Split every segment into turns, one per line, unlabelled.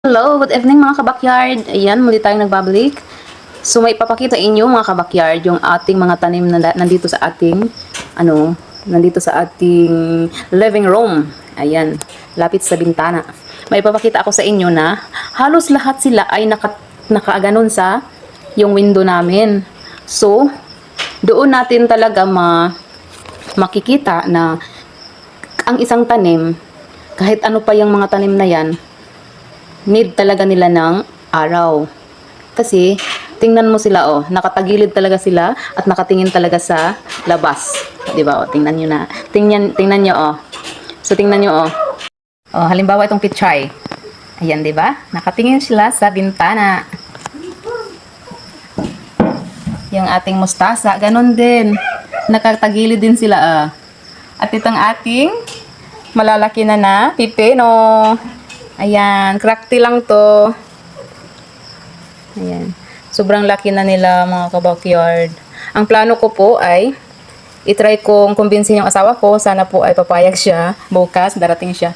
Hello, good evening mga kabakyard. Ayan, muli tayong nagbabalik. So may ipapakita inyo mga kabakyard yung ating mga tanim na nandito sa ating nandito sa ating living room. Ayan, lapit sa bintana. May ipapakita ako sa inyo na halos lahat sila ay nakaaganon sa yung window namin. So, doon natin talaga makikita na ang isang tanim, kahit ano pa yung mga tanim na yan, need talaga nila ng araw. Kasi, tingnan mo sila, oh, nakatagilid talaga sila at nakatingin talaga sa labas. 'Di ba? Oh, tingnan niyo na. Tingnan niyo, oh. So, tingnan niyo, oh. Oh, halimbawa itong pichay. Ayan, 'di ba? Nakatingin sila sa bintana. Yung ating mustasa, ganun din. Nakatagilid din sila, ah. At itong ating malalaki na pipino. Ayan, crackty lang to. Ayan. Sobrang laki na nila mga kabakyard. Ang plano ko po ay itry kong kumbinsin yung asawa ko. Sana po ay papayag siya. Bukas, darating siya.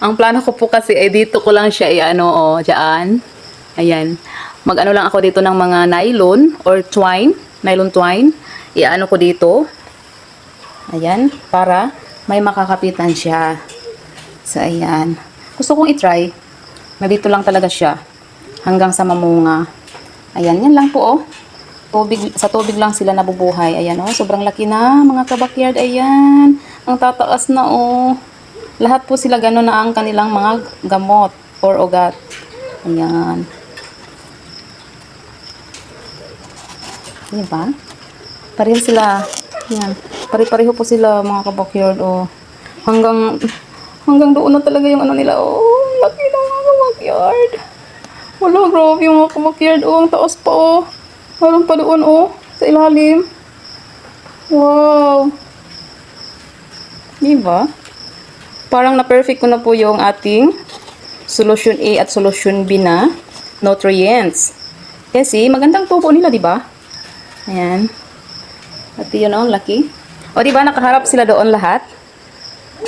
Ang plano ko po kasi ay dito ko lang siya dyan. Ayan. Mag-ano lang ako dito ng mga nylon or twine. Nylon twine. Iano ko dito. Ayan. Para may makakapitan siya. So, ayan. Gusto kong itry. Na dito lang talaga siya. Hanggang sa mamunga. Ayan, yan lang po, oh. Sa tubig lang sila nabubuhay. Ayan, oh. Sobrang laki na, mga kabakyard. Ayan. Ang tataas na, oh. Lahat po sila gano'n na ang kanilang mga gamot or ugat. Ayan. Diba? Pareho sila. Ayan. Pare-pareho po sila, mga kabakyard, oh. Hanggang doon na talaga yung ano nila. Oh, laki na mga kabakyard. Wala, grabe yung mga kabakyard. Oh, ang taas pa, oh. Meron pa doon, oh. Sa ilalim. Wow. Diba? Parang na-perfect ko na po yung ating solution A at solution B na nutrients. Kasi magandang tubo nila, diba? Ayan. At yun, oh, laki. O, diba, nakaharap sila doon lahat?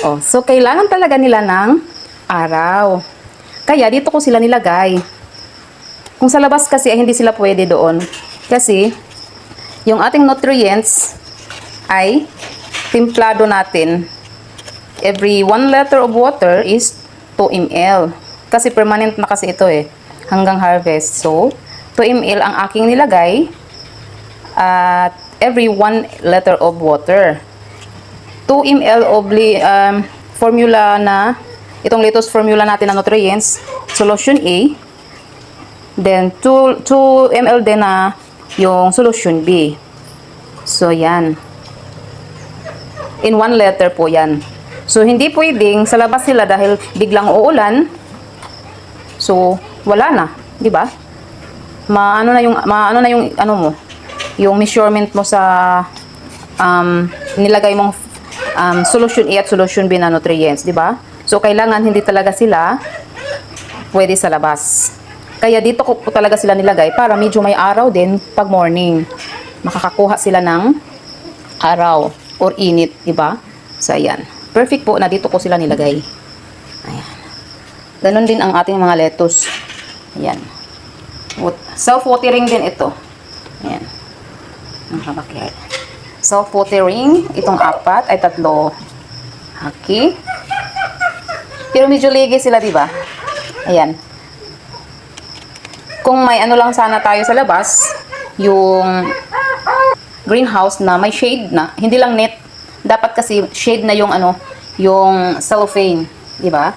Oh, so kailangan talaga nila ng araw. Kaya dito ko sila nilagay. Kung sa labas kasi ay hindi sila pwede doon. Kasi yung ating nutrients ay timplado natin. Every 1 liter of water is 2 ml. Kasi permanent na kasi ito eh. Hanggang harvest. So, 2 ml ang aking nilagay at every 1 liter of water. 2 ml of formula na itong latest formula natin na nutrients, solution A, then 2 ml din na yung solution B. So yan, in 1 liter po yan. So hindi pwedeng sa labas sila dahil biglang uulan, so wala na, di ba? Maano na yung ano mo, yung measurement mo sa nilagay mong solution A at solution B na nutrients, di ba? So, kailangan hindi talaga sila pwede sa labas. Kaya dito ko po talaga sila nilagay para medyo may araw din pag morning. Makakakuha sila ng araw or init, di ba? So, ayan. Perfect po na dito ko sila nilagay. Ayan. Ganon din ang ating mga lettuce. Ayan. Self-watering din ito. Ayan. Ang kabakyard. Self-watering, itong 4 ay 3. Okay. Pero medyo ligi sila, di ba? Ayan. Kung may ano lang sana tayo sa labas, yung greenhouse na may shade na, hindi lang net. Dapat kasi shade na yung yung cellophane, di ba?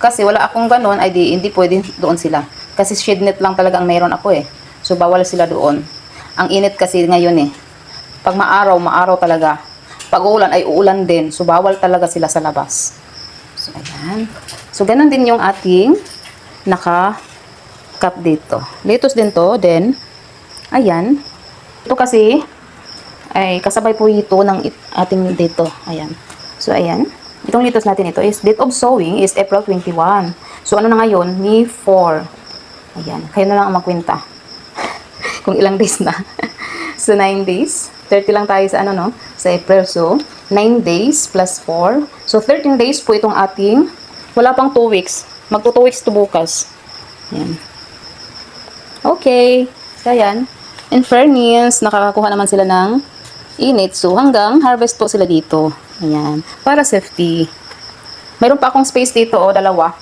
Kasi wala akong ganun, ay hindi pwede doon sila. Kasi shade net lang talaga ang meron ako eh. So bawal sila doon. Ang init kasi ngayon eh. Pag maaraw talaga. Pag uulan ay uulan din. So, bawal talaga sila sa labas. So, ayan. So, ganun din yung ating naka-cup dito. Lettuce din to. Then, ayan. Ito kasi, ay kasabay po ito ng ating dito. Ayan. So, ayan. Itong lettuce natin ito is, date of sowing is April 21. So, ano na ngayon? May 4. Ayan. Kayo na lang ang magkwenta. Kung ilang days na. So, 9 days. 30 lang tayo sa sa April. So, 9 days plus 4. So, 13 days po itong ating, wala pang 2 weeks. Magto 2 weeks to bukas. Ayan. Okay. So, ayan. In fairness, nakakakuha naman sila ng init. So, hanggang harvest po sila dito. Ayan. Para safety. Mayroon pa akong space dito, dalawa.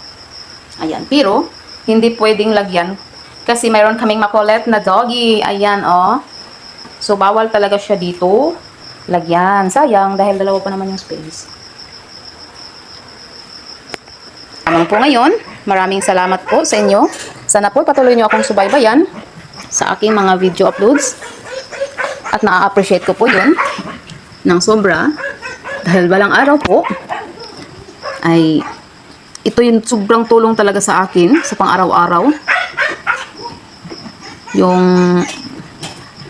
Ayan. Pero, hindi pwedeng lagyan. Kasi mayroon kaming makulit na doggy. Ayan, So, bawal talaga siya dito. Lagyan. Sayang, dahil dalawa pa naman yung space. Naman po ngayon, maraming salamat po sa inyo. Sana po patuloy nyo akong subaybayan sa aking mga video uploads. At na-appreciate ko po yun ng sobra. Dahil balang araw po, ay ito yung sobrang tulong talaga sa akin sa pang-araw-araw. Yung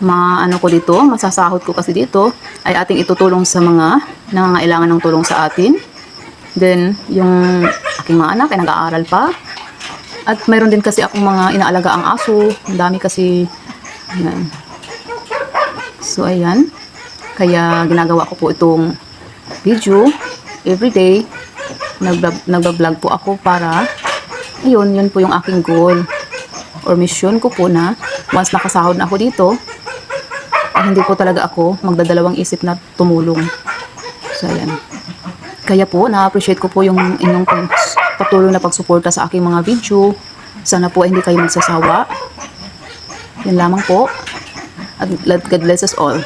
ano ko dito, masasahod ko kasi dito, ay ating itutulong sa mga nangangailangan ng tulong sa atin. Then, yung aking mga anak ay nag-aaral pa. At mayroon din kasi akong mga inaalagaang aso. Ang dami kasi. Ayan. So, ayan. Kaya ginagawa ko po itong video everyday. Nagbablog po ako para yun po yung aking goal or mission ko po na once nakasahod na ako dito, ay hindi po talaga ako magdadalawang isip na tumulong. So, ayan. Kaya po, na-appreciate ko po yung inyong patuloy na pagsuporta sa aking mga video. Sana po hindi kayo magsasawa. Yan lamang po. At God bless us all.